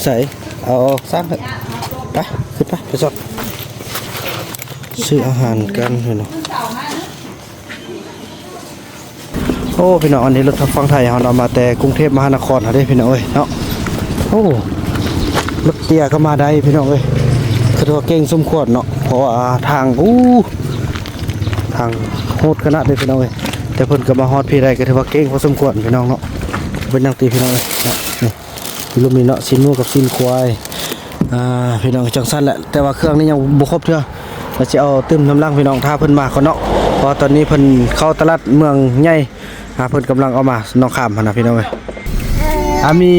ใส่เอาสร้างไปขึ้นไปสดซื้ออาหารกันพี่น้องโอ้พี่น้องอันนี้รถทางฝั่งไทยเรามาแต่กรุงเทพมหานครได้พี่น้องเอ้ยเนาะโอ้รถเตี้ยก็มาได้พี่น้องเอ้ยคือตัวเก่งสมควรเนาะเพราะว่าทางทางโหดขนาดเลยพี่น้องเอ้ยแต่เพิ่นก็มาฮอดพี่ได้ก็ถือว่าเก่งพอสมควรพี่น้องเนาะเป็นนักตีพี่น้องเอ้ยนี่พี่ลูกมีเนาะชิ้นนู้กับชิ้นควายพี่น้องจังสั้นแหละแต่ว่าเครื่องนี้ยังบ่ครบเท่าเราจะเอาตึมน้ำลังพี่น้องท่าเพิ่นมาเขาเนาะเพราะตอนนี้เพิ่นเข้าตลาดเมืองใหญ่เพิ่นกำลังเอามาน้องข้ามนะพี่น้องเอ้ยมี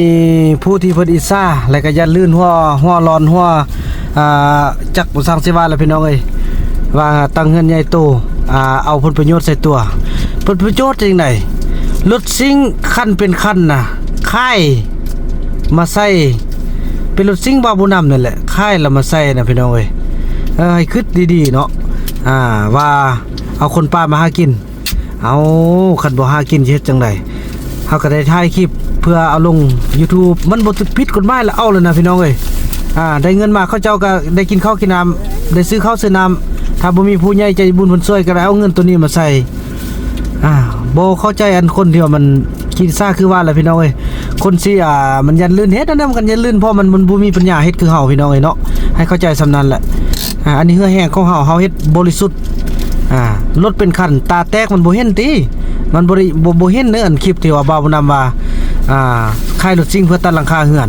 ผู้ที่เพิ่นอิซ่าแล้วก็ยันลื่นหัวร้อนหัวจักบ่สร้างสิว่าแล้วพี่น้องเอ้ยว่าตั้งเงินใหญ่โตเอาผลประโยชน์ใส่ตัวผลประโยชน์จังได๋รถซิ่งคันเป็นคันน่ะค่ายมาใส่เป็นรถซิ่งบาบุนำนั่นแหละค่ายแล้วมาใส่นะพี่น้องเอ้ยให้คิดดีๆเนาะว่าเอาคนป่ามาหากินเอาคันบ่หากินสิเฮ็ดจังได๋เฮาก็ได้ถ่ายคลิปเพื่อเอาลง YouTube มันบ่ผิดกฎหมายแล้วเอาเลยนะพี่น้องเอ้ยได้เงินมาเขาเจ้าก็ได้กินข้าวกินน้ำได้ซื้อข้าวซื้อน้ำถ้าบ่มีผู้ใหญ่ใจบุญเพิ่นช่วยก็ได้เอาเงินตัวนี้มาใส่บ่เข้าใจอันคนที่ว่ามันคิดซ่าคือว่าแหละพี่น้องเอ้ยคนสิมันยันลื่นเฮ็ดนั่นมันกันยันลื่นเพราะมันบ่มีปัญญาเฮ็ดคือเฮาพี่น้องเอ้ยเนาะให้เข้าใจสำนั้นแหละอันนี้เหือแห้งของเฮาเฮ็ดบริสุทธิ์รถเป็นคันตาแตกมันบ่เห็นติมันบ่เห็นเด้ออันคลิปที่ว่าบ่าวนำว่าค่ายรถซิ่งเพื่อตัดหลังคาเฮือน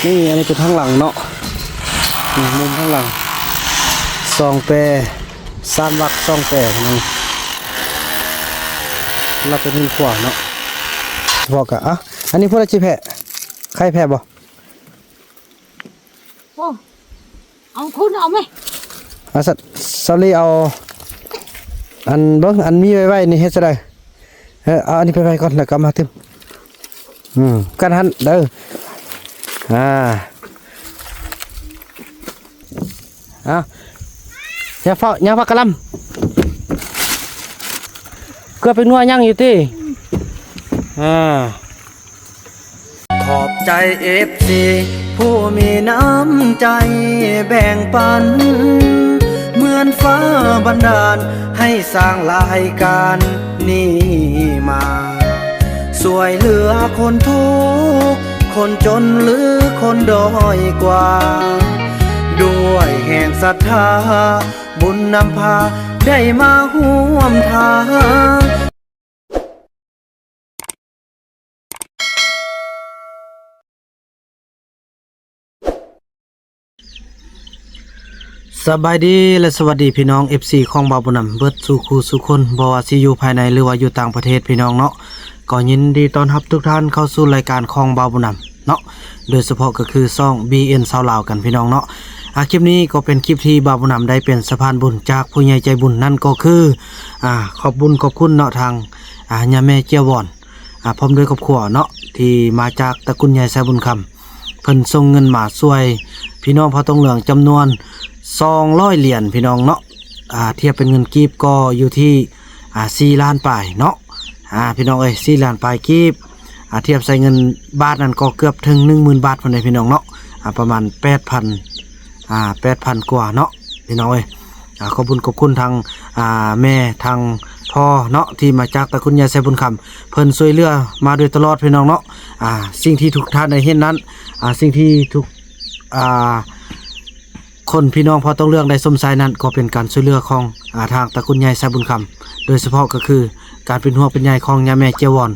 นี่อันนี้เป็นทางหลังเนาะมุมทางหลัง2แปร3วัก2แปรนั่นเราเป็นขวาเนาะบอกอ่ะอันนี้พวกเราจีแพะใครแพะบ่โอ้เอาคุณเอาไหมสัตว์ซาลีเอาอันเบิ้งอันมีไว้นี่เฮ็ดซะได้เอาอันนี้ไปไว้ก่อนแล้วก็มาเต็มกันหันเด้ออย่าเฝ้าอย่าพักกะลำเกือบเป็นนัวยั่งอยู่ติขอบใจ FC ผู้มีน้ำใจแบ่งปันเหมือนฟ้าบันดาลให้สร้างรายการนี้มาช่วยเหลือคนทุกข์คนจนหรือคนด้อยกว่าด้วยแห่งศรัทธาบุญนำพาได้มาร่วมทางสบายดีและสวัสดีพี่น้อง FC ของบาบุนำเบิดสู่คู่สู่คนบ่ว่าสิอยู่ภายในหรือว่าอยู่ต่างประเทศพี่น้องเนาะก็ยินดีต้อนรับทุกท่านเข้าสู่รายการของบาบุนำเนาะโดยเฉพาะก็คือช่อง BN ชาวลาวกันพี่น้องเนาะคลิปนี้ก็เป็นคลิปที่บาบุนำได้เป็นสะพานบุญจากผู้ใหญ่ใจบุญนั่นก็คือขอบคุณเนาะทางย่าแม่เจียววอนพร้อมด้วยครอบครัวเนาะที่มาจากตระกูลใหญ่สายบุญคำเพิ่นส่งเงินมาช่วยพี่น้องพอต้องเหลืองจำนวน200 เหรียญพี่น้องเนาะเทียบเป็นเงินกีบก็อยู่ที่4 ล้านปลายเนาะพี่น้องเอ้ย4 ล้านปลายกีบเทียบใส่เงินบาทนั่นก็เกือบถึง 10,000 บาทพุ่นเด้พี่น้องเนาะประมาณ 8,000 กว่าเนาะพี่น้องเอ้ยขอบคุณทางแม่ทางพ่อเนาะที่มาจากตระกูลยายไซบุญคำเพิ่นช่วยเหลือมาโดยตลอดพี่น้องเนาะสิ่งที่ทุกท่านได้เห็นนั้นสิ่งที่ทุกคนพี่น้องพอต้องเลือกได้สมใจนั้นก็เป็นการช่วยเหลือของทางตระกูลใหญ่ไซบุญคำโดยเฉพาะก็คือการเป็นห่วงเป็นใยของย่าแม่เจียววอน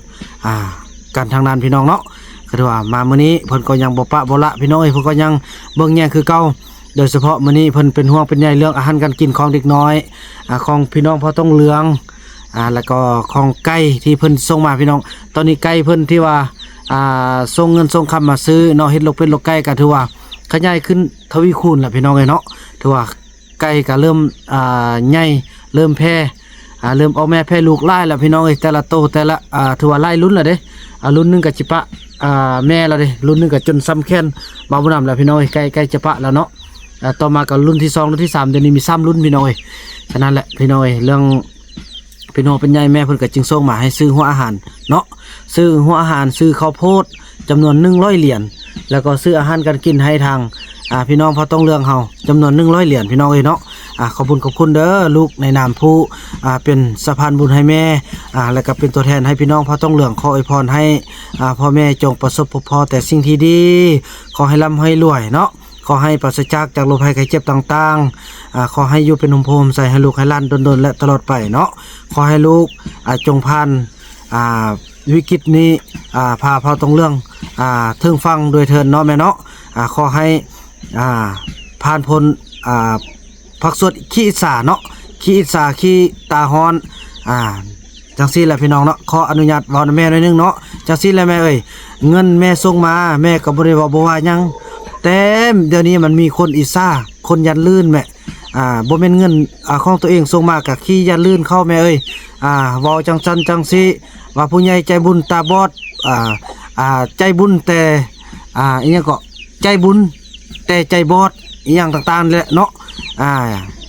การทางนั้นพี่น้องเนาะก็ถือว่ามามื้อนี้เพิ่นก็ยังบ่ปะบ่ละพี่น้องเพิ่นก็ยังเบิ่งแย่งคือเก่าโดยเฉพาะมื้อนี้เพิ่นเป็นห่วงเป็นใยเรื่องอาหารการกินของเด็กน้อยของพี่น้องพอต้องเลืองแล้วก็ของไก่ที่เพิ่นส่งมาพี่น้องตอนนี้ไก่เพิ่นที่ว่าส่งเงินส่งคำมาซื้อเนาะเฮ็ดลกเป็ดลกไก่ก็ถือว่าขยายขึ้นทวีคูณแหละพี่น้องเนาะถือว่าไก่ก็เริ่มใหญ่เริ่มแพร่เริ่มเอาแม่แพร่ลูกไล่แล้วพี่น้องแต่ละโตแต่ละถือว่าไล่รุ่นแล้วเด้รุ่นนึงก็จิปะแม่แล้วเด้รุ่นนึงก็จนซ้ำแค้นบาบุนำแล้วพี่น้องใกล้จะปะแล้วเนาะต่อมาก็รุ่นที่2รุ่นที่3เดี๋ยวนี้มี3รุ่นพี่น้องฉะนั้นแหละพี่น้องเรื่องพี่น้องเป็นใหญ่แม่เพิ่นก็จึงส่งมาให้ซื้อหัวอาหารเนาะซื้อหัวอาหารซื้อข้าวโพดจำนวน100 เหรียญ แล้วก็ซื้ออาหารการกินให้ทางพี่น้องพอต้องเรื่องเฮาจำนวน100เหรียญพี่น้องเอ้ยเนาะขอบคุณเด้อลูกในนามผู้เป็นสะพานบุญให้แม่แล้วก็เป็นตัวแทนให้พี่น้องพอต้องเรื่องขออวยพรให้พ่อแม่จงประสบพบพอแต่สิ่งที่ดีขอให้ร่ำให้รวยเนาะขอให้ปราศจากโรคภัยไข้เจ็บต่างๆขอให้อยู่เป็นหุ่มโพมใส่ให้ลูกให้หล้านดนๆและตลอดไปเนาะขอให้ลูกจงผ่านวิกฤตนี้พาพอต้องเรื่องถึงฟังโดยเถิดเนาะแม่เนาะขอให้ผ่านพ้นพักสวดขี้อิจฉาเนาะขี้อิจฉาขี้ตาฮ้อนจังซี่แหละพี่น้องเนาะขออนุญาตเว้าแม่หน่อยนึงเนาะจังซี่แหละแม่เอ้ยเงินแม่ส่งมาแม่ก็บ่ได้ว่าหยังแต่เดี๋ยวนี้มันมีคนอิจฉาคนยันลื่นแม่บ่แม่นเงินของตัวเองส่งมาก็ขี้ยันลื่นเข้าแม่เอ้ยเว้าจังซั่นจังซี่ว่าผู้ใหญ่ใจบุญตาบอดใจบุญแต่อีหยังก็ใจบุญแต่ใจบอดอีหยังต่างๆแหละเนาะ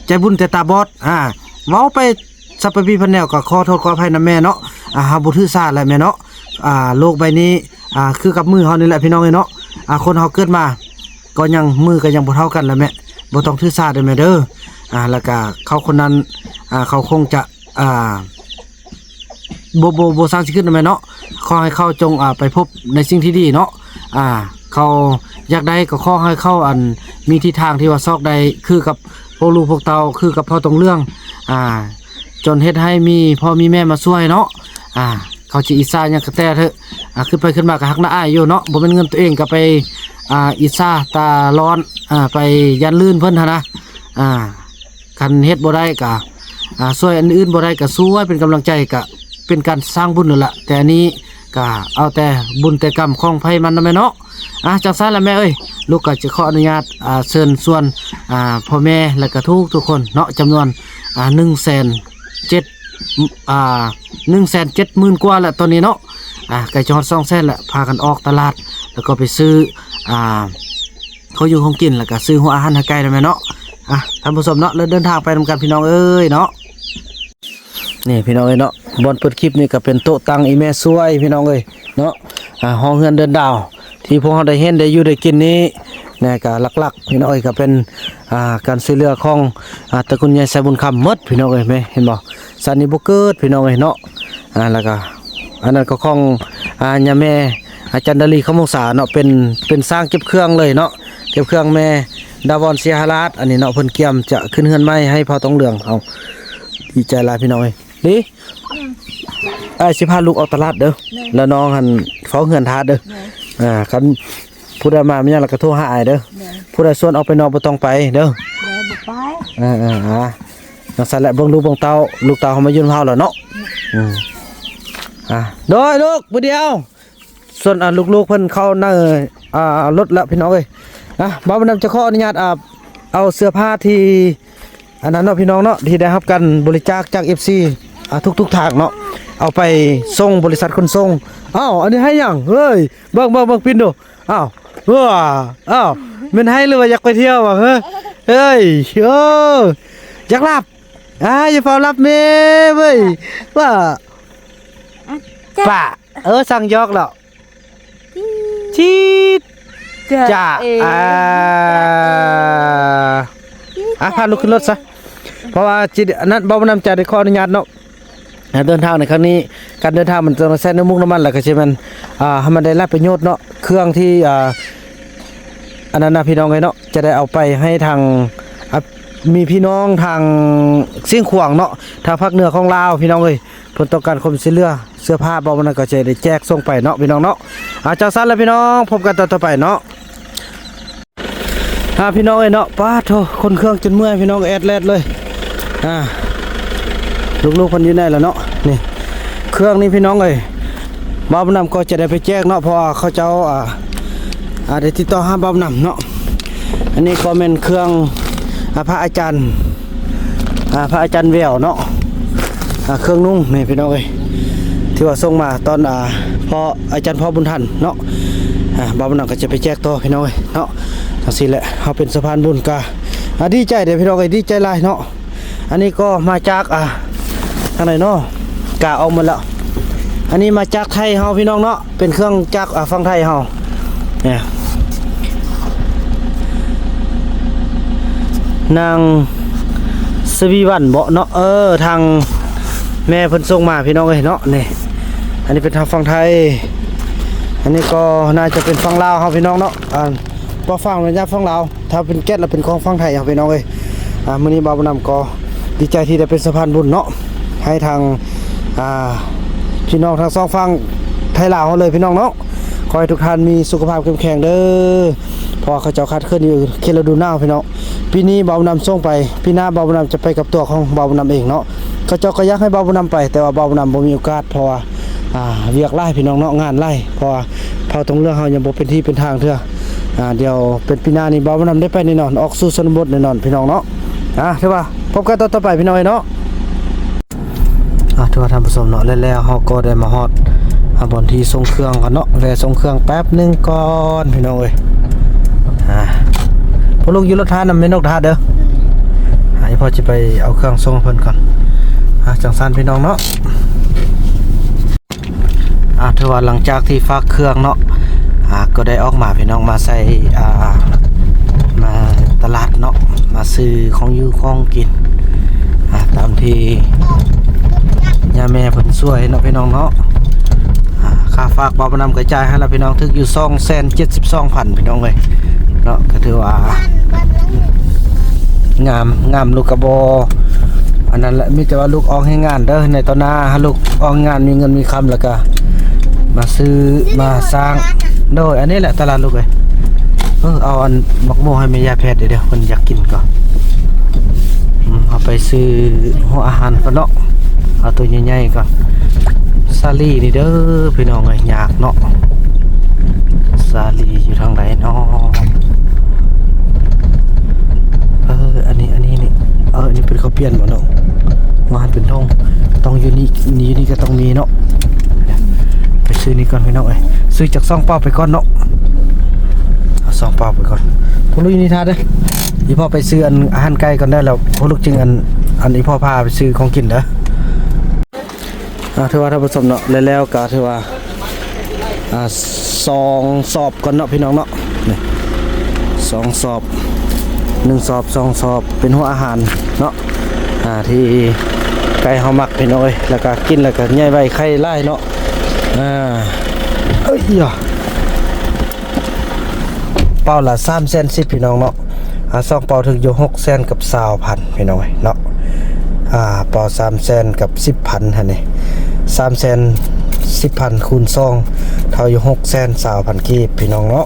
ใจบุญแต่ตาบอดเว้าไปสัพพีพันแนวก็ขอโทษขออภัยนะแม่เนาะหาบ่ถือสาแหละแม่เนาะโลกใบนี้คือกับมือเฮานี่แหละพี่น้องเอ้ยเนาะคนเฮาเกิดมาก็ยังมือก็ยังบ่เท่ากันแหละแม่บ่ต้องถือสาเด้อแม่เด้อแล้วก็เขาคนนั้นเขาคงจะบ่สร้างสิขึ้นนะแม่เนาะขอให้เขาจงไปพบในสิ่งที่ดีเนาะเขาอยากได้ก็ขอให้เขามีทิศทางที่ว่าซอกใดคือกับพวกลูกพวกเตาคือกับพ่อตรงเรื่องจนเฮ็ดให้มีพ่อมีแม่มาช่วยเนาะเขาสิอิจฉาหยังก็แต่เถอะขึ้นไปขึ้นมาก็ฮักน่าอายอยู่เนาะบ่แม่นเงินตัวเองก็ไปอิจฉาตาร้อนไปยันลื่นเพิ่นหั่นนะคันเฮ็ดบ่ได้ก็ช่วยอันอื่นบ่ได้ก็สู้ไว้เป็นกำลังใจก็เป็นการสร้างบุญนั่นแหละแต่อันนี้ก็เอาแต่บุญแต่กรรมของไผมันนะแม่เนาะจังซั่นล่ะแม่เอ้ยลูกก็จะขออนุญาตเชิญชวนพ่อแม่และก็ทุกคนเนาะจำนวน170,000 กว่าแล้วตอนนี้เนาะใกล้จะฮอด200,000แล้วพากันออกตลาดแล้วก็ไปซื้อเขาอยู่ของกินแล้วก็ซื้อหัวอาหารให้ไก่นะแม่เนาะท่านผู้ชมเนาะแล้วเดินทางไปนำกันพี่น้องเอ้ยเนาะนี่พี่น้องเอ้ยเนาะบอนเปิดคลิปนี่ก็เป็นโต๊ะตั้งอีแม่สวยพี่น้องเอ้ยเนาะห้องเฮือนเดินดาวที่พวกเราได้เห็นได้อยู่ได้กินนี้เนี่ยก็หลักๆพี่น้องเอ้ยก็เป็นการช่วยเหลือของตระกูลยายสายบุญคำหมดพี่น้องเอ้ยแม่เห็นบ่สันนิบ่เกิดพี่น้องเอ้ยเนาะแล้วก็อันนั้นก็ของย่าแม่อาจารย์ดาลีคำมงษาเนาะเป็นสร้างเก็บเครื่องเลยเนาะเก็บเครื่องแม่ดาวอนเสียหราชอันนี้เนาะเพิ่นเกียมจะขึ้นเฮือนไม้ให้พอต้องเหลืองเอาดีใจหลายพี่น้องเอ้ยดิสิพาลูกออกตลาดเด้อแล้วน้องหันเฝ้าเฮือนทาเด้อคันผู้ใดมามันยังแล้วก็โทรหาอ้ายเด้อผู้ใดส่วนออกไปนอนบ่ต้องไปเด้อบ่ไปจังซั่นแหละเบิ่งลูกเบิ่งเต้าลูกเต้าเฮามาอยู่นำเฮาแล้วเนาะโดยลูกบ่เดียวส่วนลูกๆเพิ่นเข้าในรถแล้วพี่น้องเอ้ยบ่าวนํจะขออนุญาตเอาเสื้อผ้าที่อันนั้นเนาะพี่น้องเนาะที่ได้รับการบริจาคจาก FC ทุกทางเนาะเอาไปส่งบริษัทขนส่งอันนี้ให้หยังเฮ้ยเบิ่งปิ่นดูมันให้หรือว่าอยากไปเที่ยววะเฮ้ยอยากรับอย่าเฝ้ารับแม่เว้ยว่าป้าสั่งยอกแล้วชีดจ้าพาลูกขึ้นรถซะเพราะว่าอันนั้นบ่นำใจได้ขออนุญาตเนาะเดินทางในครั้งนี้การเดินทางมันต้องใช้น้ำมุกน้ำมันแหละก็ใช่มันให้มันได้รับประโยชน์เนาะเครื่องที่อันนั้นนะพี่น้องเนาะจะได้เอาไปให้ทางมีพี่น้องทางเสียงขวางเนาะทางภาคเหนือของลาวพี่น้องเอ้ยเพิ่นต้องการความช่วยเหลือเสื้อผ้าบ่มันก็จะได้แจกส่งไปเนาะพี่น้องเนาะจังซั่นแล้วพี่น้องพบกันต่อไปเนาะพี่น้องเอ้ยเนาะป้าโธ่คนเครื่องจนเมื่อยพี่น้องแอดแลดเลยลูกๆคนอยู่ไหนแล้วเนาะนี่เครื่องนี้พี่น้องเอ้ยบ่าวนำก็จะได้ไปแจกเนาะเพราะเขาเจ้าได้ติดต่อหาบ่าวนำเนาะอันนี้ก็เป็นเครื่องพระอาจารย์แววเนาะเครื่องนุ่งนี่พี่น้องเอ้ยที่ว่าส่งมาตอนพออาจารย์พ่อบุญทันเนาะบ่าวนำก็จะไปแจกต่อพี่น้องเอ้ยเนาะจังซี่แหละเฮาเป็นสะพานบุญกะดีใจเด้อพี่น้องเอ้ยดีใจหลายเนาะอันนี้ก็มาจากทางไหนเนาะกะเอาหมดแล้วอันนี้มาจากไทยเฮาพี่น้องเนาะเป็นเครื่องจักรฝั่งไทยเฮาเนี่ย นางสวีวันบ่เนาะทางแม่เพิ่นส่งมาพี่น้องเอ้ยเนาะนี่อันนี้เป็นทางฝั่งไทยอันนี้ก็น่าจะเป็นฝั่งลาวเฮาพี่น้องเนาะบ่ฟังระยะฝั่งลาวถ้าเป็นแก๊สแล้วเป็นของฝั่งไทยเฮาพี่น้องเอ้ยมื้อนี้บ่าวนำก็ดีใจที่ได้เป็นสะพานบุญเนาะให้ทางพี่น้องทั้งสองฝั่งไทยลาวเฮาเลยพี่น้องเนาะขอให้ทุกท่านมีสุขภาพเข้มแข็งเด้อเพราะเขาเจ้าคัดขึ้นอยู่เขตฤดูหนาวพี่น้องปีนี้บ่าวนำส่งไปปีหน้าบ่าวนำจะไปกับตัวของบ่าวนำเองเนาะเขาเจ้าก็อยากให้บ่าวนำไปแต่ว่าบ่าวนำบ่มีโอกาสเพราะว่าเวียกหลายพี่น้องเนาะงานหลายเพราะว่าเผาตรงเรื่องเฮายังบ่เป็นที่เป็นทางเทื่อเดี๋ยวเป็นปีหน้านี้บ่าวนำได้ไปแน่นอนออกสู่ชนบทแน่นอนพี่น้องเนาะถือว่าพบกันต่อไปพี่น้องเนาะถือว่าท่านผู้ชมเนาะแล้วเฮาก็ได้มาฮอดบอนที่ส่งเครื่องกันเนาะแวะส่งเครื่องแป๊บนึงก่อนพี่น้องเอ้ยพอลูกอยู่รถทานนำแม่นกทาเด้อให้พ่อสิไปเอาเครื่องส่งเพิ่นก่อนจังซั่นพี่น้องเนาะถือว่าหลังจากที่ฝากเครื่องเนาะก็ได้ออกมาพี่น้องมาใส่มาตลาดเนาะมาซื้อของอยู่ของกินตามที่ย่าแม่เพิ่นช่วยเนาะพี่น้องเนาะค่าฝากบ่าวนำกระจายให้เราพี่น้องถึกอยู่272,000พี่น้องเว้ยเนาะก็ถือว่างามลูกกระบออันนั้นแหละมีแต่ว่าลูกออกให้งานเด้อในตอนหน้าถ้าลูกออกงานมีเงินมีคำแล้วก็มาซื้อมาสร้างโดยอันนี้แหละตลาดลูกเอ้ยเอาอันมักโมให้แม่ยาแพทย์เดี๋ยวเพิ่นอยากกินก่อนเอาไปซื้อหัวอาหารก่อนเนาะเอาตัวใหญ่ๆก่อนซาลีนี่เด้อพี่น้องเอ้ยยากเนาะซาลีอยู่ทางไหนเนาะอันนี้นี่อันนี้เป็นข้าวเปียนบ่เนาะงานเป็นทงต้องอยู่นี่ก็ต้องมีเนาะไปซื้อนี่ก่อนพี่น้องเอ้ยซื้อจากซองเปล่าไปก่อนเนาะเอาซองเปล่าไปก่อนพวกลูกนี่ทาเด้ออีพ่อไปซื้ออาหารไก่ก่อนได้แล้วพวกลูกจึงอันอีพ่อพาไปซื้อของกินเด้อถือว่าท่านผู้ชมเนาะแล้วก็ถือว่า2 สอบก่อนเนาะพี่น้องเนาะนี่2 สอบ1 สอบ2 สอบเป็นหัวอาหารเนาะที่ไก่เฮามักพี่น้องเอ้ยแล้วก็กินแล้วก็ใหญ่ไว้ไข่ไล่เนาะเป้าละ310,000พี่น้องเนาะ2 เป้าถึงอยู่600,000กับ20,000พี่น้องเอ้ยเนาะเป้า300,000กับ10,000หั่นนี่310,000คูณ2เท่าอยู่620,000กีบพี่น้องเนาะ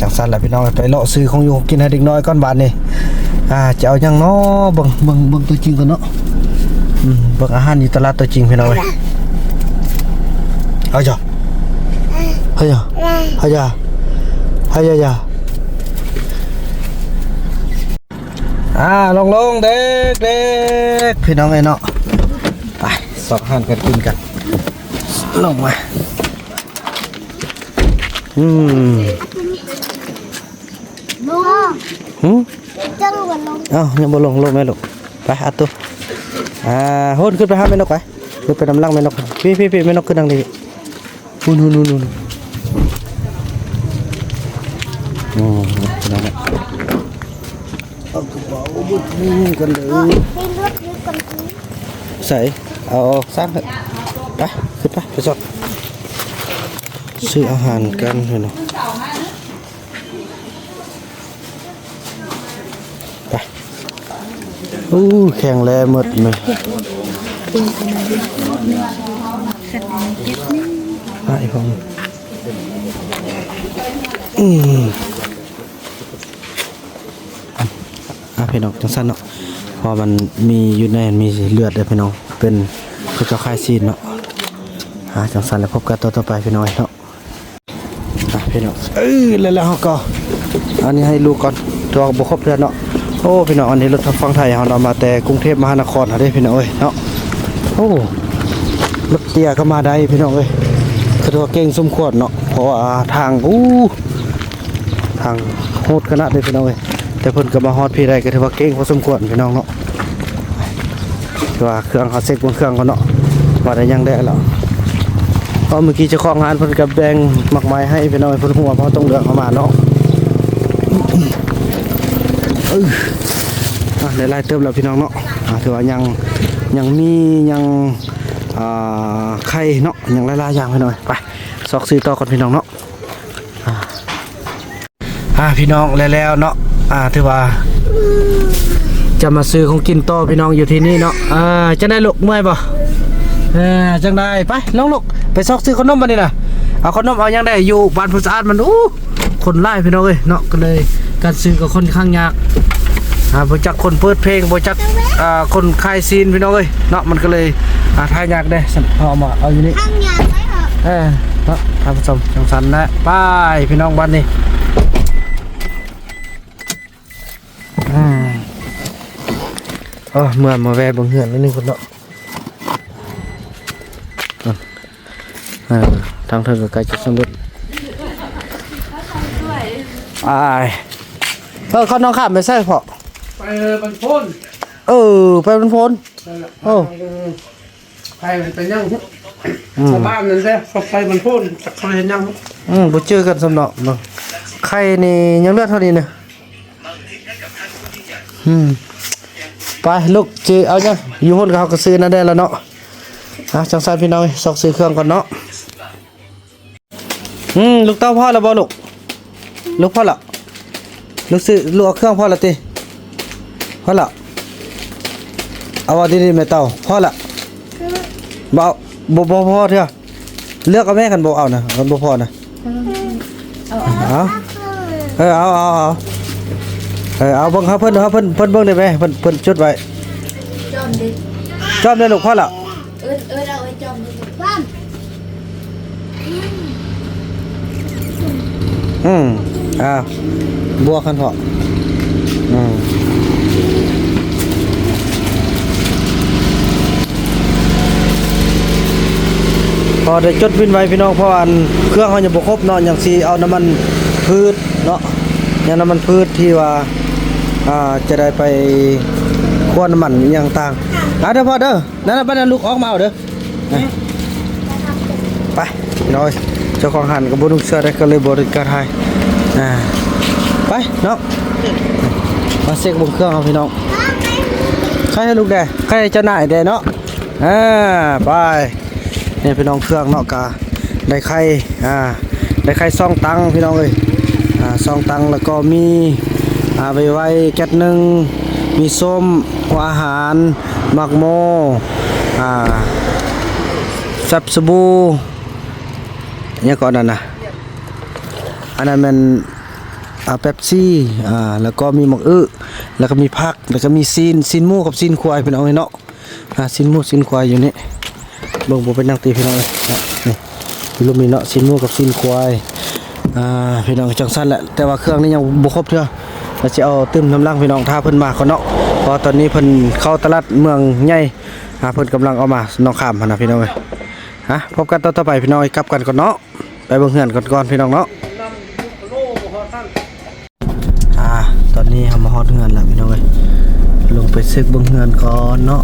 จังซั่นแหละพี่น้องไปเลาะซื้อของอยู่กินให้เด็กน้อยก่อนบาดนี้จะเอาหยังเนาะเบิ่งตัวจริงก่อนเนาะเบิ่งอาหารอยู่ตลาดตัวจริงพี่น้องเอ้ยเอาจ้ะเฮ้ยลงเด็กพี่น้องเอ้ยเนาะไปสอบอาหารกันกินกันลงมาลุงจังหวัดลงยังบ่ลงแม่ลูกไปอัดตัวโหดขึ้นไปหาแม่นกไปขึ้นไปนำลังแม่นกพี่แม่นกขึ้นทางนี้นู่นนั่นแหละเอากระเป๋าบุดนี่กันเลยใส่เอาสร้างเถอะไปขึ้นไปสอดซื้ออาหารกันเนาะไปแข็งแรงหมดเลยไอ้พงพี่น้องจังสั้นเนาะพอมันมีอยู่ในมีเลือดเลยพี่น้องเป็นกระจกคายซีนเนาะจังสั้นแล้วพบกันต่อไปพี่น้องเนาะพี่น้องแล้วเขาก็อันนี้ให้ลูกก่อนตัวบุคคลเพื่อนเนาะโอ้พี่น้องอันนี้รถทางฝั่งไทยเรามาแต่กรุงเทพมหานครได้พี่น้องเอ้ยเนาะโอ้รถเตี้ยก็มาได้พี่น้องเอ้ยคือตัวเก่งสมควรเนาะเพราะว่าทางโหดขนาดเลยพี่น้องเอ้ยแต่เพิ่นก็มาฮอดพี่ได้ก็ถือว่าเก่งพอสมควรพี่น้องเนาะว่าเครื่องเขาเซ็กบนเครื่องเขาเนาะว่าได้ยังได้แล้วเพราะเมื่อกี้เจ้าของงานเพิ่นก็แบ่งมักไม้ให้พี่น้องเพิ่นหัวเพราะต้องเลือกเข้ามาเนาะ หลายๆเติมแล้วพี่น้องเนาะถือว่ายังมียังไข่เนาะยังหลายๆอย่างพี่น้องไปซอกซื้อต่อก่อนพี่น้องเนาะพี่น้องแล้วเนาะถือว่าจะมาซื้อของกินต่อพี่น้องอยู่ที่นี่เนาะจะได้ลูกเมื่อยป่ะจังได้ไปน้องลูกไปซอกซื้อขนมมานี่นะเอาขนมเอายังได้อยู่บ้านผู้สะอาดมันคนไล่พี่น้องเอ้ยเนาะก็เลยการซื้อก็ค่อนข้างยากบ่จักคนเปิดเพลงบ่จักคนคลายซีนพี่น้องเอ้ยเนาะมันก็เลยทายยากเด้เอามาเอาอยู่นี่ ทางยางไหมเหรอ เนาะท่านผู้ชมจังสันนะไปพี่น้องบ้านนี้เมื่อมาแวะบังเหือนนิดนึงคนเนาะทางเธอก็ใกล้จะสำเร็จเขาน้องข้ามไปใช่พอไปบันพ้นไปบันพ้นไปเป็นยังชาวบ้านนั่นแหละเขาไปบันพ้นเขาเห็นยังบ่เจอกันสำเนาะเนาะใครนี่ยังเลือดเท่านี้นะไปลูกจีเอาจังอยู่หุ่นเขาก็ซื้อนั่นได้แล้วเนาะจังสันพี่น้องซอกซื้อเครื่องก่อนเนาะลูกเต้าพ่อแล้วบ่ลูกพ่อละลูกซื้อลูกเอาเครื่องพ่อละติพ่อละเอาว่าดีๆแม่เต้าพ่อละบ่พ่อเถอะเลือกเอาแม่กันบ่เอานะกันบ่พอนะเอาเอาเบิ่งครับเพิ่นเบิ่งได้ไหมเพิ่นจดไว้จอมได้ลูกพ่อละเอาไว้จอมดิบ้านบวกกันพอพอได้จดวินไว้พี่น้องเพราะอันเครื่องเขายังบ่ครบเนาะอย่างสิเอาน้ำมันพืชเนาะอย่างน้ำมันพืชที่ว่าจะได้ไปคั่วน้ำมันอย่างต่างเด้อพ่อเด้อนั่นบ้านลูกออกมาเอาเด้อไปน้อยเจ้าของหันกับบุญเสื้อได้ก็เลยบริการให้ไปเนาะมาเซ็กบนเครื่องเอาพี่น้องใครให้ลูกแดใครให้เจ้าหน้ายแดเนาะไปนี่พี่น้องเครื่องเนาะกาได้ไข่ได้ไข่ซองตังพี่น้องเลยซองตังแล้วก็มีไว้แก๊สหนึ่งมีส้มหัวอาหารหมักโมซับสบู่เนี่ยก่อนนั่นนะอันนั้นมันเป๊ปซี่แล้วก็มีหมกแล้วก็มีผักแล้วก็มีซีนหมูกับซีนควายพี่น้องเนาะซีนหมูซีนควายอยู่นี่ลงบ่เป็นนั่งตีพี่น้องเลยนี่ลูกมีเนาะซีนหมูกับซีนควายพี่น้องจังสั้นแหละแต่ว่าเครื่องนี้ยังบ่ครบเท่าเราจะเอาตื้มน้ำลังพี่น้องท่าเพิ่นมาคนเนาะเพราะตอนนี้เพิ่นเข้าตลาดเมืองใหญ่เพิ่นกำลังเอามาน้องข้ามนะพี่น้องเลยพบกันต่อไปพี่น้องกลับกันก่อนเนาะไปเบิ่งเฮือนก่อนพี่น้องเนาะตอนนี้เรามาฮอดเฮือนแล้วพี่น้องเอ้ยลงไปเช็คเบิ่งเฮือนก่อนเนาะ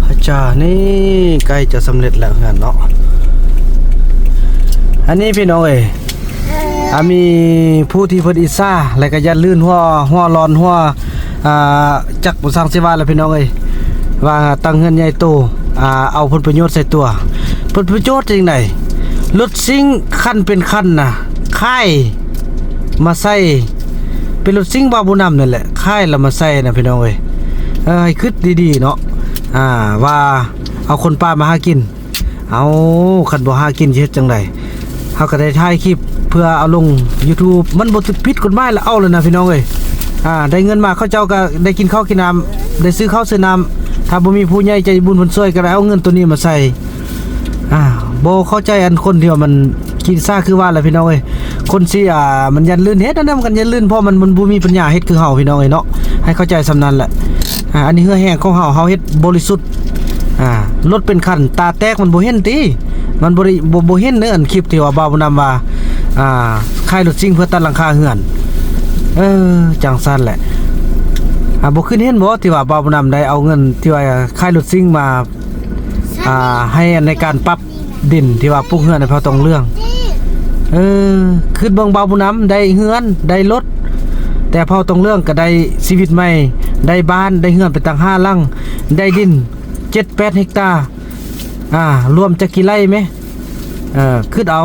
อาจารย์นี่ใกล้จะสำเร็จแล้วเฮือนเนาะอันนี้พี่น้องเอ้ยมีผู้ที่เพิ่นอิซ่าแล้วก็ยันลื่นหัวร้อนหัวจักบ่สร้างสิว่าแล้วพี่น้องเอ้ยว่าตั้งเฮือนใหญ่โตเอาผลประโยชน์ใส่ตัวผลประโยชน์จังได๋รถซิ่งคันเป็นคันน่ะค่ายมาใส่เป็นรถซิ่งบาบุนำนั่นแหละค่ายแล้วมาใส่นะพี่น้องเอ้ยให้คิดดีๆเนาะว่าเอาคนป่ามาหากินเอาคันบ่หากินสิเฮ็ดจังได๋เฮาก็ได้ถ่ายคลิปเพื่อเอาลง YouTube มันบ่ผิดกฎหมายแล้วเอาเลยนะพี่น้องเอ้ยได้เงินมาเขาเจ้าก็ได้กินข้าวกินน้ำได้ซื้อข้าวซื้อน้ำถ้าบ่มีผู้ใหญ่ใจบุญเพิ่นช่วยก็ได้เอาเงินตัวนี้มาใส่บ่เข้าใจอันคนที่ว่ามันกินซ่าคือว่าแหละพี่น้องเอ้ยคนสิมันยันลื่นเฮ็ดนั่นกันยันลื่นเพราะมันบ่มีปัญญาเฮ็ดคือเฮาพี่น้องเอ้ยเนาะให้เข้าใจสำนั้นแหละอันนี้เหือแห้งของเฮาเฮ็ดบริสุทธิ์รถเป็นคันตาแตกมันบ่เห็นติมันบ่เห็นเด้ออันคลิปที่ว่าบ่าวนำว่าค่ายรถซิ่งเพื่อตัดหลังคาเฮือนจังซั่นแหละบ่ขึ้นเห็นบ่ที่ว่าบ่าวนำได้เอาเงินที่ว่าค่ายรถซิ่งมาให้ในการปรับดินที่ว่าปลูกเฮือนในพอตรงเรื่อง ขึ้นเบิ่งเบาบุญน้ำได้เฮือนได้รถแต่พอตรงเรื่องก็ได้ชีวิตใหม่ได้บ้านได้เฮือนไปตั้ง5หลังได้ดิน 7-8 เฮกตาร์รวมจะกี่ไร่ไหมขึ้นเอา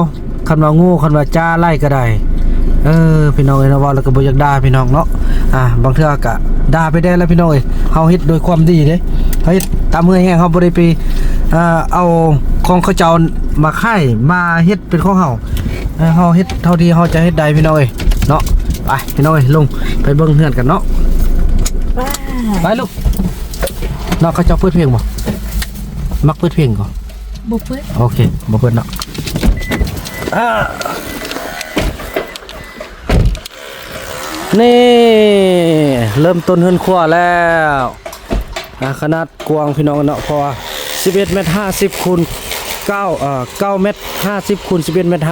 คันว่าโง่คันว่าจ้าไร่ก็ได้พี่น้องเอ้ยนะว่าแล้วก็บ่อยากด่าพี่น้องเนาะบางเทื่อก็ด่าไปได้แล้วพี่น้องเอ้ยเฮาเฮ็ดโดยความดีเด้เฮาเฮ็ดตามมือแห้งเฮาบ่ได้ไปเอาของเขาเจ้ามาค่ายมาเฮ็ดเป็นของเฮาเฮาเฮ็ดเท่าที่เฮาจะเฮ็ดได้พี่น้องเอ้ยเนาะไปพี่น้องเอ้ยลงไปเบิ่งเฮือนกันเนาะไปลูกเนาะเขาเจ้าเปิดเพลงบ่มักเปิดเพลงก่อน บุเปิ้ล โอเคบ่เปิดเนาะนี่เริ่มต้นเฮือนครัวแล้วขนาดกว้างพี่น้องเนาะพอ11เมตร50คูณ9เมตร50คูณ11เมตร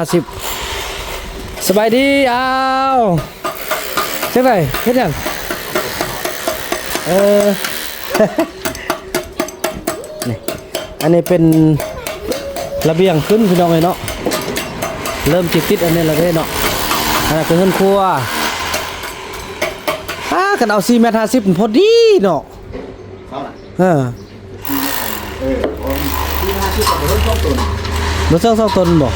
50สบายดีอ้าวจังได๋เฮ็ดหยังนี่อันนี้เป็นระเบียงขึ้นพี่น้องเนาะเริ่มติดอันนี้แล้วเด้เนาะอันนั้นเป็นเฮือนครัวกันเอา4เมตร50พอดีเนาะบ่เจ้า2ต้นบ่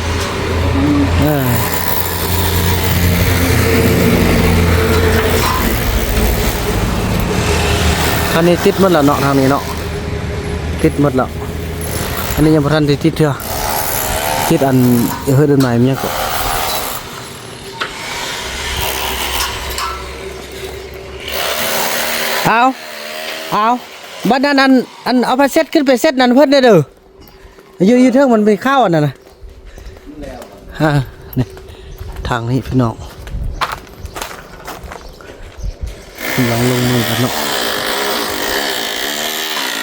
คันนี้ติดหมดแล้วเนาะทางนี้เนาะติดหมดแล้วอันนี้ยังบ่ทันได้ติดเทื่อติดอันเฮ็ดอันใหม่มันยังก็เอาบัดนั้นอันเอาไปเซตขึ้นไปเซตนั้นเพิ่นได้เด้ออยู่เทิงมันไปเข้าอันนั้นน่ะนี่ทางนี้พี่น้องกำลังลงมือกันเนาะ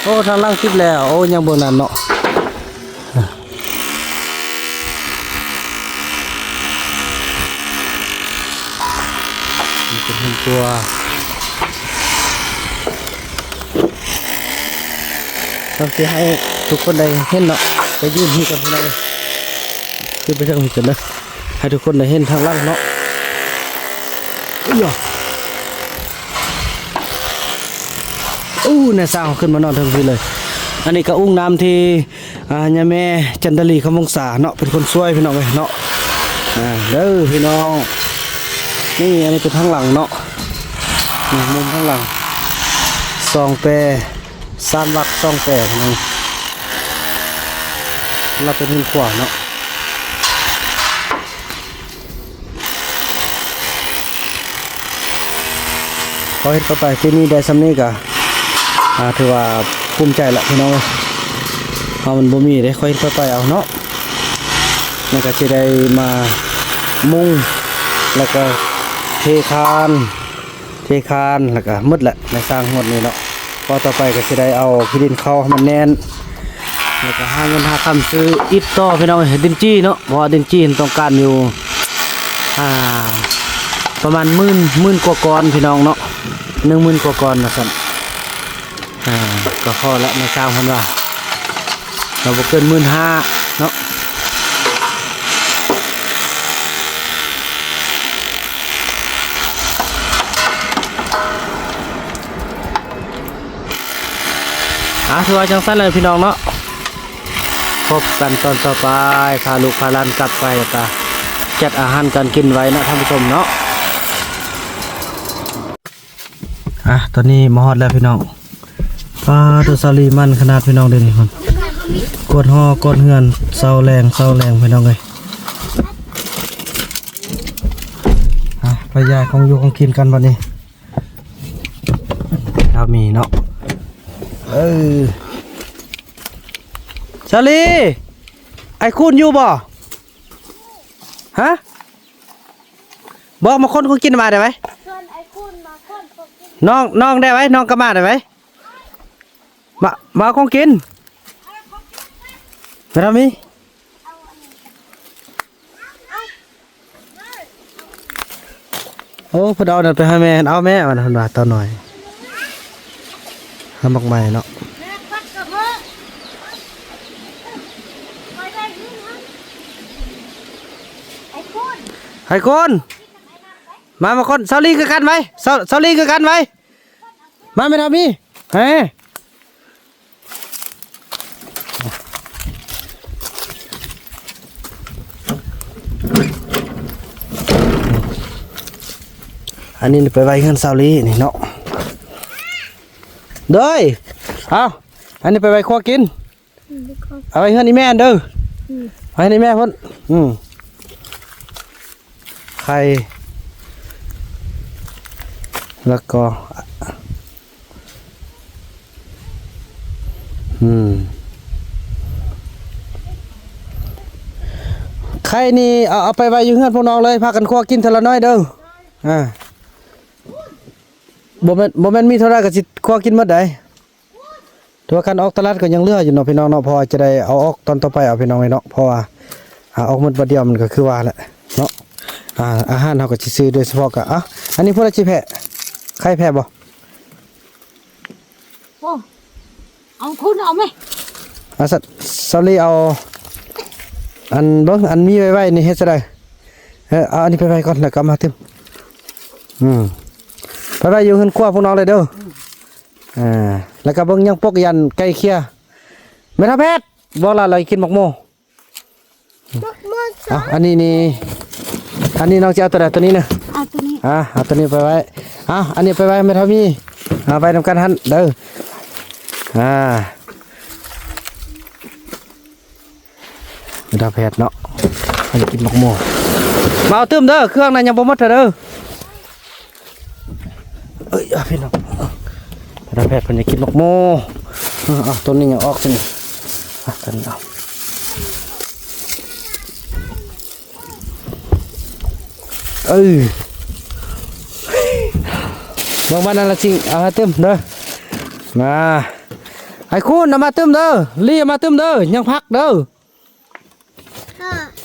โอ้ทางล่างติดแล้วโอ้ยังบ่นั่นเนาะนี่เป็นตัวต้องสิให้ทุกคนได้เห็นเนาะไปยืนที่กันเลยขึ้นไปทางนี้กันเลยให้ทุกคนได้เห็นทางล่างเนาะเนี่ยสร้างขึ้นมานอนทั้งทีเลยอันนี้ก็อุ้งน้ำที่ย่าแม่จันทลีคำวงศาเนาะเป็นคนช่วยพี่น้องเลยเนาะเด้อพี่น้องนี่อันนี้เป็นทางหลังเนาะนี่มุมทางหลังซองแปร3 วักซองแปรนั่นเราเป็นหินขวาเนาะพอเห็นเข้าไปที่นี่ได้ซ้ำนี้ก็ถือว่าภูมิใจละพี่น้องเพราะมันบ่มีได้ค่อยเข้าไปเอาเนาะมันก็จะได้มามุงแล้วก็เทคานแล้วก็มืดแหละในสร้างหมดนี้เนาะพอต่อไปก็จะได้เอาขี้ดินเข้าให้มันแน่นแล้วก็หาเงินหาคำซื้ออิฐต่อพี่น้องดินจี้เนาะเพราะว่าดินจี้ต้องการอยู่ประมาณหมื่นกว่าก้อนพี่น้องเนาะ10,000 กว่าก้อนนะครับก็พอละในสร้างคนว่าเราบ่เกิน15,000เนาะถือว่าจังสั้นเลยพี่น้องเนาะพบกันตอนต่อไปพาลูกพาหลานกลับไปก็จัดอาหารการกินไว้นะท่านผู้ชมเนาะตอนนี้มาฮอดแล้วพี่น้องปลาตัวซาลีมันขนาดพี่น้องเด่นคนกดห่อกดเฮือนเสาแรงพี่น้องเลยไปยายของอยู่ของกินกันวันนี้เรามีเนาะชาลีไอ้คุณอยู่บ่ฮะบอกมาคนกินมาได้ไหมน้องได้ไหมน้องก็มาได้ไหมมาของกินไม่ทำมีโอ้พอเอาเดินไปให้แม่เอาแม่มาทำมาต่อหน่อยทำบักใหม่เนาะไอ้คุณ ให้คนมาคนเซาลีคือกันไว้เซาลีคือกันไว้มาไม่ทำมีเฮ้อันนี้ไปไว้เงินเซาลีนี่เนาะเด้ยเอาอันนี้ไปไว้ครัวกินเอาไว้เงินนี่แม่เด้อไว้นี่แม่พ่นไข่แล้วก็ไข่นี่เอาไปไว้อยู่เฮือนพวกน้องเลยพากันครัวกินเท่าละน้อยเด้อบ่แม่นมีเท่าไรก็สิครัวกินหมดได้ตัวกันออกตลาดก็ยังเหลืออยู่เนาะพี่น้องเนาะพอจะได้เอาออกตอนต่อไปเอาพี่น้องไว้เนาะเพราะว่าออกหมดบัดเดียวมันก็คือว่าแหละเนาะอาหารเขาก็สิซื้อโดยเฉพาะก็อันนี้พวกเราสิแพะใครแพะบ่ โอ้เอาคุณเอาไหม สัตว์ซอรี่เอาอันเบิ่งอันมีไว้นี่เฮ็ดซะได้เอาอันนี้ไปไว้ก่อนแล้วก็มาตึมไปไว้อยู่เฮือนครัวพวกน้องเลยเด้อแล้วก็เบิ่งยังปกยันใกล้เคียแม่ทัพแพทย์บ่ล่ะเรากินหมกโมอันนี้น้องจะเอาตัวใดตัวนี้นะ เอาตัวนี้ เอาตัวนี้ไปไว้อันนี้ไปไว้แม่ทัพมีไปนำกันหันเด้อแม่ทัพแพทย์เนาะเขาจะกินหมกโมมาเอาตื้มเด้อเครื่องนั้นยังบ่หมดเด้อพี่น้องแม่ทัพแพทย์เพิ่นจะกินหมกโมตัวนี้ยังออกสิตัวนี้เอาบางวันนั่นละจริงเอามาเติมเด้อมาไอ้คุณเอามาเติมเด้อรีเอามาเติมเด้อยังพักเด้อ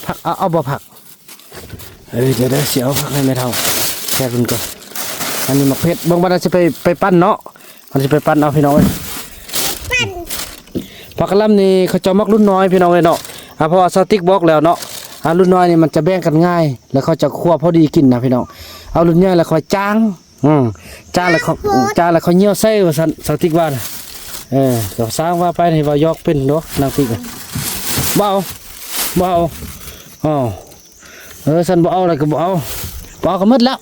พักเอาบ่พักเดี๋ยวเสียวพักให้ไม่เท่าแค่รุ่นก่อนอันนี้หมักเพชรบางวันจะไปปั้นเนาะมันจะไปปั้นเอาพี่น้องผักกะหล่ำนี่เขาจะมักรุ่นน้อยพี่น้องเลยเนาะเพราะว่าสติ๊กบล็อกแล้วเนาะรุ่นน้อยนี่มันจะแบ่งกันง่ายแล้วเขาจะคั่วพอดีกินนะพี่น้องเอารุ่นใหญ่แล้วเขาจ้างแล้วเขาเยี่ยวไส้ว่าสติ๊กว่านะก็สร้างว่าไปให้ว่ายอกเป็นเนาะนางติ๊กเบาสันเบาอะไรก็เบาก็มืดแล้ว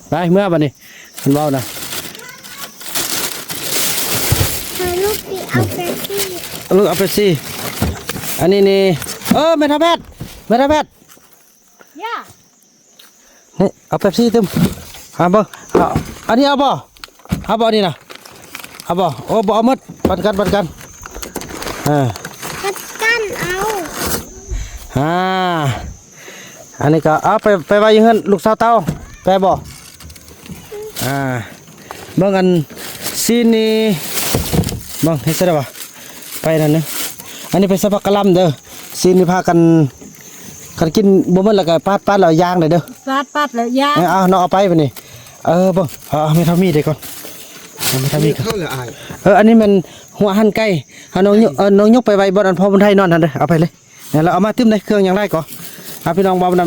ไปเมื่อบัดนี้สันเบานะลูกเอาไปสิอันนี้นี่แม่ทัพแพทย์ย่านี่เอาเป๊ปซี่ตึมบ่อันนี้เอาบ่นี่นะเอาบ่บ่เอาหมดปันกันปัดกันเอาอันนี้ก็เอาไปไว้ยังเงินลูกสาวเต้าไปบ่เบิ่งอันซีนี่เบิ่งเฮ็ดซะได้บ่ไปนั่นนึงอันนี้ไปสับปะกะหล่ำเด้อซีนี่พากันกินบ่หมดแล้วก็ปาดแล้วย่างได้เด้อปาดแล้วย่างน้องเอาไปบัดนี้บ่ไม่ทำมีดได้ก่อนไม่ทำมีดเข้าเลยอันนี้มันหัวหั่นไก่น้องยกไปไว้บ่อันพอบนไทยนอนนั่นเด้อเอาไปเลยแล้วเอามาตึ้มได้เครื่องอย่างไรก่อนพี่น้องบ่น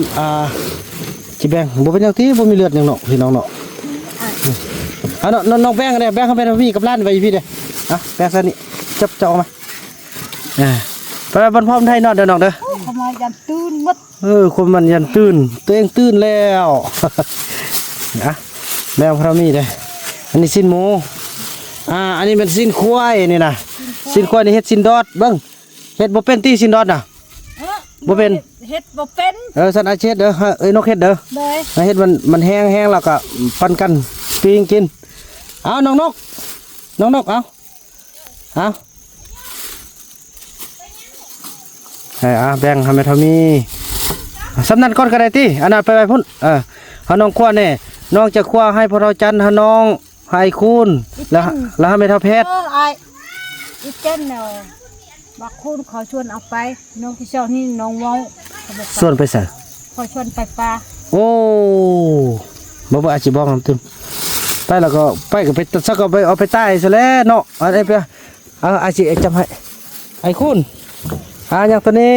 ำจิแบงบ่เป็นอย่างที่บ่มีเลือดอย่างเนาะพี่น้องเนาะน้องแบงกันได้แบงเข้าไปทำมีกับร้านไว้พี่เด้อแบงซะนี่จับออกมาไปบนพร้อมไทยนอนเด้อน้องเด้อคนมันยันตื่นหมดคนมันยันตื่นตัวเองตื่นแล้วแมวพระมีเด้ออันนี้สิ้นหมูอันนี้เป็นสิ้นควายนี่นะสิ้นควายนี่เฮ็ดสิ้นดอดเบิ่งเฮ็ดบ่เป็นตีสิ้นดอดน่ะบ่เป็นเฮ็ดบ่เป็นสันอาเช็ดเด้อนกเฮ็ดเด้อเฮ็ดมันแห้งแล้วก็ปั่นกันปิ้งกินเอาน้องนกเอาแบ่งทำให้เท่ามีสำนันก้อนกระไดตีอันนั้นไปพุ่นเอาน้องคว้าเนี่ยน้องจะคว้าให้พอเราจันให้น้องให้คุณแล้วให้ไม่เท่าเพชรอีเจนเนาะบักคุณขอชวนเอาไปน้องที่เจ้านี่น้องว้าส่วนไปใส่ขอชวนไปปลาโอ้บ่อาจจะบอกน้ำตึมไปแล้วก็ไปก็ไปสักก็ไปเอาไปใต้ซะแล้วเนาะอะไรไปอาชีจำให้ไอ้คุณอย่างตัวนี้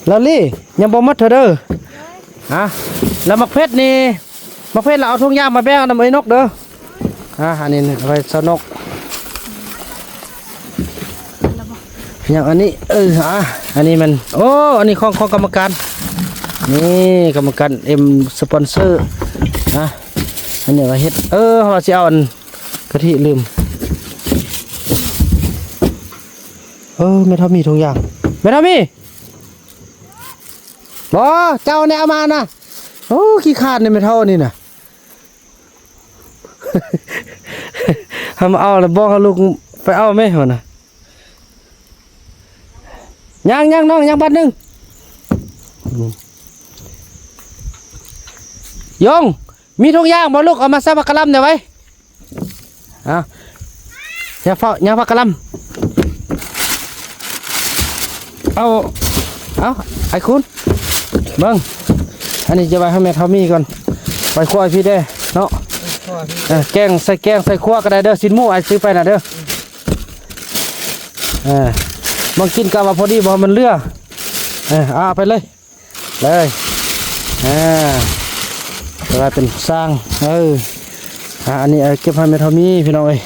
แล้วลี่ยังบ่หมดเถอะเด้อแล้วมักเพชรนี่มักเพชรเราเอาทุ่งยางมาแบ่งนำไอ้นกเด้ออันนี้เอาไปสนกอย่างอันนี้อันนี้มันอันนี้ของกรรมการนี่กรรมการสปอนเซอร์อันนี้ก็เฮ็ดเราสิเอาอันกะทิลืมไม่เท่ามีทุ่งยางไม่เท่ามีบ่เจ้าเนี่ยเอามานะขี้ขาดนี่ไม่เท่านี่นะ ทำเอาแล้วบอกให้ลูกไปเอาไหมเหรอนะยังน้องยังบัดนึงยงมีทุ่งยางบ่ลูกเอามาใส่ผักกะหล่ำเดี๋ยวไว้อย่าผักกะหล่ำเอาไอ้คุณเบิ้งอันนี้จะไปให้แม่ทำมีก่อนไปคั่วพี่ได้เนาะแกงใส่คั่วก็ได้เด้อสินหมูไอ้ซื้อไปนะเด้อบางกินกะว่าพอดีบ่มันเลือไปเลยจะได้เป็นสร้างอันนี้เก็บให้แม่ทำมีพี่น้องเอ้ย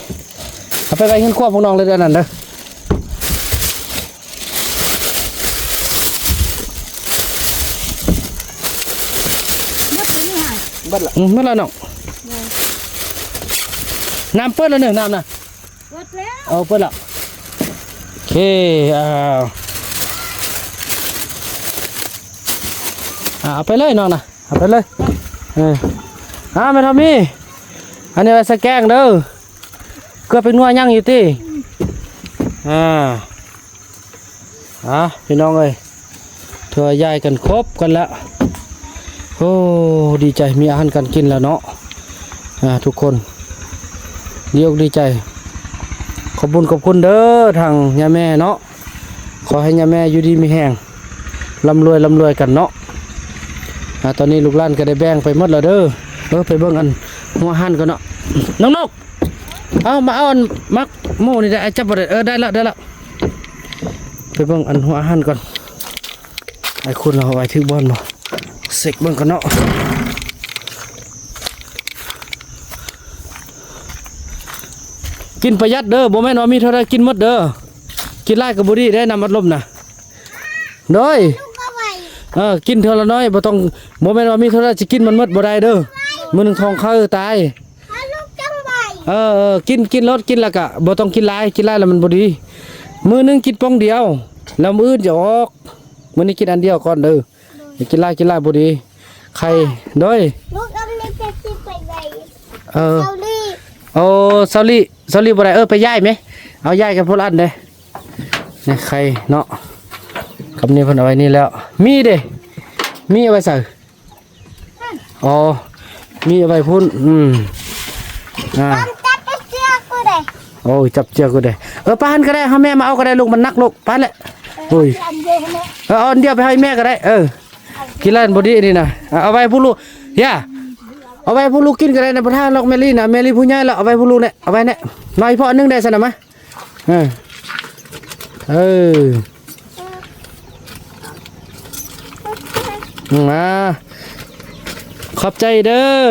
เอาไปขึ้นคั่วพวกน้องเลยเด้อนั่นเด้อเมื่อไรน้องน้ำเปิดแล้วเนี่ยน้ำนะเปิดแล้วเปิดแล้วโอเคเอาไปเลยน้องนะเอาไปเลยไม่ทำมีอันนี้ไว้ใส่แกงเด้อเกลือเป็นนัวยั่งอยู่ที่พี่น้องเอ้ยเธอยายกันครบกันแล้วโอ้ดีใจมีอาหารการกินแล้วเนาะทุกคนดีใจขอบคุณเด้อทางย่าแม่เนาะขอให้ย่าแม่อยู่ดีมีแห้งร่ำรวยกันเนาะตอนนี้ลูกหลานก็ได้แบ่งไปหมดแล้วเด้อไปเบิ่งอันหัวหันกันเนาะน้องนกมาเอาอันมักหมูนี่ได้จับบ่ได้ได้แล้วไปเบิ่งอันหัวหันก่อนไอ้คุณเราเอาไว้ที่บ้านบ่เสกเบิ่งกันเนาะกินประหยัดเด้อบ่แม่นว่ามีเท่าไรกินหมดเด้อกินหลายก็บ่ดีได้นำอัดลมน่ะโดยกินเท่าละน้อยบ่ต้องบ่แม่นว่ามีเท่าไรสิกินมันหมดบ่ได้เด้อมื้อนึงท้องเข้าตายกินรสกินแล้วก็บ่ต้องกินหลายแล้วมันบ่ดีมื้อนึงกินป้องเดียวแล้วมื้ออื่นจะออกมื้อนี้กินอันเดียวก่อนเด้ออย่ากินหลายบ่ดีไข่โดยลูกอันนี้จะสิไปไหนเซาลี่บ่ได้ไปย้ายไหมเอาย้ายกันพวกอันเด้นี่ไข่เนาะคำนี้เพิ่นเอาไว้นี่แล้วมีเด้มีเอาไว้ใส่มีเอาไว้พุ่นจับเชือกกูได้ป้าหันก็ได้ให้แม่มาเอาก็ได้ลูกมันนักลูกป้าแหละโอ้ยเอาอันเดียวไปให้แม่ก็ได้กินแล้วบ่ดีนี่นะเอาไว้ผู้ลูกเอาไว้ผู้ลูกกินก็ได้นะประธานล็อกเมลี่นะเมลี่ผู้ใหญ่แล้วเอาไว้ผู้ลูกเนี่ยเอาไว้เนี่ยน้อยพอนึงได้สนะมะขอบใจเด้อ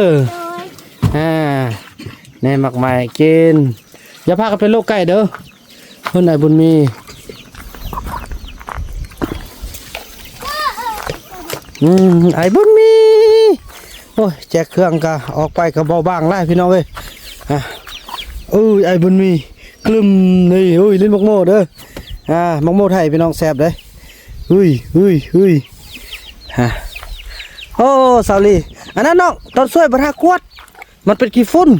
แน่มักใหม่กินอย่าพากันเป็นโรคไก่เด้อเพื่อนนายบุญมีไอ้บุญมีโอ้ยแจกเครื่องกะออกไปกับเบาบางไล่พี่น้องเอ้ยไอ้บุญมีกลุ่มนี่ลิ้นมักโม่เด้อมักโม่ไทยพี่น้องแซ่บเลยโอ้สาวลีอันนั้นน้องตอนช่วยประทากวดมันเป็นขี้ฝุ่น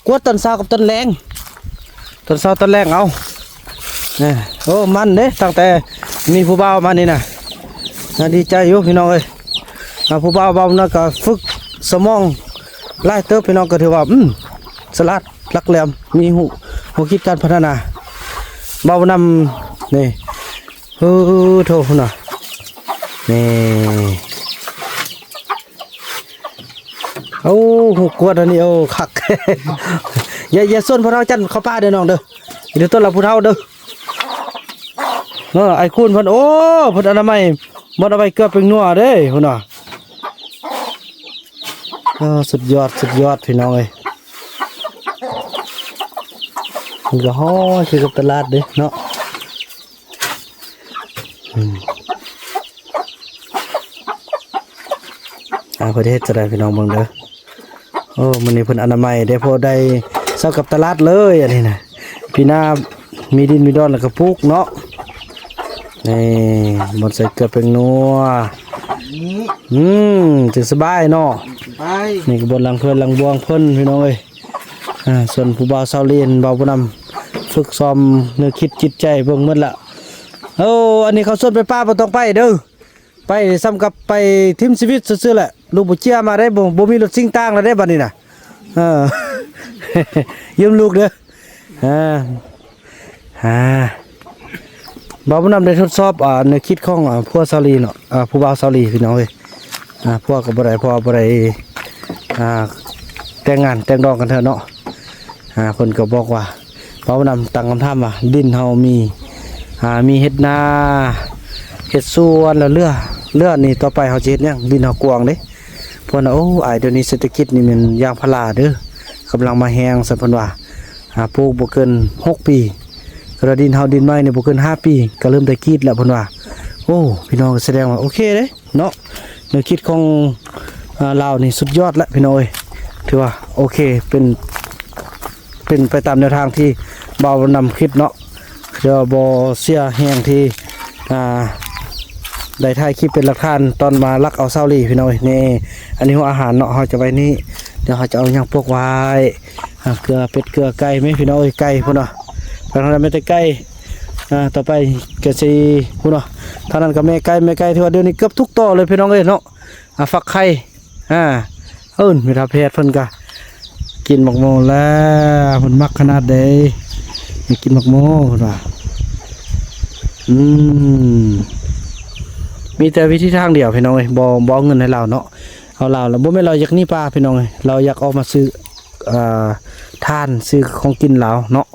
กวดตอนเช้ากับตอนแรงตอนเช้าตอนแรงเอามันเด้ตั้งแต่มีผู้บ่าวมานี่นะดีใจอยู่พี่น้องเอ้ยผู้บ่าวน่ะก็ฝึกสมองไล่เติบพี่น้องก็ถือว่าสลัดลักแหลมมีหัวคิดการพัฒนาเบานำนี่โทษนะนี่หัวกวดอันนี้คัก อย่าส่วนพวกเราจันเข้าป้าเด้อน้องเด้อเดี๋ยวต้นเราผู้เฒ่าเด้อ ไอ้คุณเพิ่นโอ้เพิ่นอนามัยบ่เอาไปเกลือเป็นนัวเด้พุ่นน่ะสุดยอดพี่น้องเอ้ยมันก็ฮ้อคือกับตลาดเด้เนาะประเทศจะได้พี่น้องเบิ่งเด้อโอ้มื้อนี้เพิ่นอนามัยได้พอได้เซากับตลาดเลยอันนี้น่ะพี่นามีดินมีดอนแล้วก็ปลูกเนาะนี่บ่ใส่เกลือเป็นนัวถึงสบายเนาะไปนี่ก็บนหลังเพิ่นหลังบวงเพิ่นพี่น้องเอ้ยส่วนผู้บ่าวสาวเรียนบ่าวผู้นำฝึกซ้อมเนื้อคิดจิตใจเบิ่งหมดละโอ้อันนี้เขาส่วนไปป้าบ่ต้องไปเด้อไปซ้ำกับไปทีมชีวิตซื่อๆแหละลูกบ่เจียมาได้บ่มีรถซิ่งต่างแล้วได้บัดนี้น่ะยืมลูกเด้อบ่าวผู้นำได้ทดสอบเนื้อคิดของพวกสาวลีเนาะผู้บ่าวสาวลีพี่น้องเอ้ยพวกก็บ่ได้พอบ่ได้แต่งงานแต่งดองกันเถอะเนาะเพิ่นก็บอกว่าบ่าวผู้นำตั้งคำถามว่าดินเฮามีเฮ็ดนาเฮ็ดสวนแล้วเรือนี่ต่อไปเฮาสิเฮ็ดหยังดินเฮากว้างเด้เพิ่นว่าโอ้อ้ายเดี๋ยวนี้เศรษฐกิจนี่มันยางพาราเด้อกำลังมาแฮงซั่นเพิ่นว่าปลูกบ่เกิน6ปีกระดินเฮาดินไม้นี่บ่เกิน5ปีก็เริ่มได้กรีดแล้วเพิ่นว่าโอ้พี่น้องแสดงว่าโอเคเด้เนาะแนวคิดของลาวนี่สุดยอดแล้วพี่น้องเอ้ยถือว่าโอเคเป็นไปตามแนวทางที่บ่าวนำคิดเนาะเดี๋ยวบ่เสียแฮงที่ได้ถ่ายคลิปเป็นหลักฐานตอนมาลักเอาเซาลี่พี่น้องนี่อันนี้หัวอาหารเนาะเฮาจะไว้นี่เดี๋ยวเฮาจะเอาหยังพวกไว้เกลือเป็ดเกลือไก่มั้ยพี่น้องเอ้ยไก่พุ่นเนาะทางนั้นไม่ได้ไก่ต่อไปก็สิพุ่นเนาะทางนั้นก็แม่ไก่ที่ว่าเดี๋ยวนี้เกือบทุกตัวเลยพี่น้องเอ้ยเนาะฟักไข่มีทาเพชรเพิ่นก็กินหมกโมแล้วเพิ่นมักขนาดใดนี่กินหมกโมเพิ่นว่ามีแต่วิธีทางเดียวพี่น้องเอ้ยบ่เงินให้เราเนาะเอาเราแล้วบ่แม่นเราอยากหนีป่าพี่น้องเอ้ยเราอยากออกมาซื้อทานซื้อของกินเราเนาะ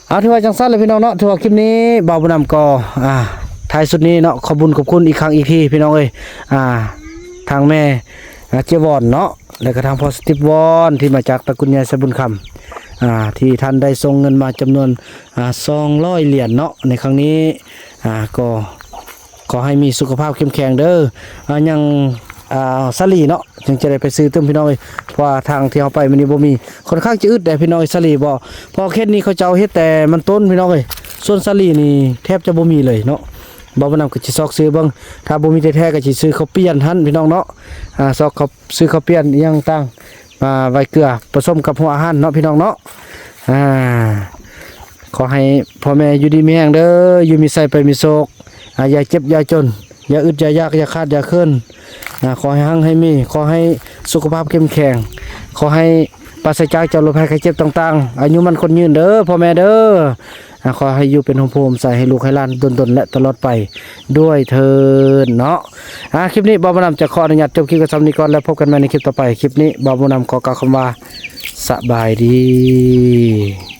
เอาถือว่าจังซั่นเลยพี่น้องเนาะถือว่าคลิปนี้บ่าวบุญนำก็ท้ายสุดนี้เนาะขอบคุณอีกครั้งอีกทีพี่น้องเอ้ยทางแม่เจวอนเนาะแล้วก็ทางพอสติฟวอนที่มาจากตระกูลยายสบุญคำที่ท่านได้ส่งเงินมาจำนวน200เหรียญเนาะในครั้งนี้ก็ขอให้มีสุขภาพเข้มแข็งเด้อยังสลีเนาะจึงจะได้ไปซื้อตึ้มพี่น้องเพราะว่าทางที่เอาไปมันนี่บ่มีค่อนข้างจะอึดแต่พี่น้องสลีบ่พอเคสนี้เขาจะเอาเฮ็ดแต่มันต้นพี่น้องส่วนสลีนี่แทบจะบ่มีเลยเนาะบ่นำก็สิซอกซื้อเบิ่งถ้าบ่มีแท้ๆก็สิซื้อข้าวเปียนหั่นพี่น้องเนาะซอกเขาซื้อข้าวเปียนอีหยังต่างไว้เกลือผสมกับหัวอาหารเนาะพี่น้องเนาะขอให้พ่อแม่อยู่ดีมีแรงเด้ออยู่มีใส่ไปมีโศกอย่าเจ็บอย่าจนอย่าอึดอย่ายากอย่าขาดอย่าเคลื่อนขอให้หั่งให้มีขอให้สุขภาพเข้มแข็งขอให้ปราศจากจากโรคภัยไข้เจ็บต่างๆอายุมันคนยืนเด้อพ่อแม่เด้อขอให้อยู่เป็นโฮมโฮมใส่ให้ลูกให้หลานดนๆและตลอดไปด้วยเถิดเนาะคลิปนี้บ่าวบุญนำจะขออนุญาตจบคลิปกับซ้ำนี้ก่อนแล้วพบกันใหม่ในคลิปต่อไปคลิปนี้บ่าวบุญนำขอกล่าวคำว่าสบายดี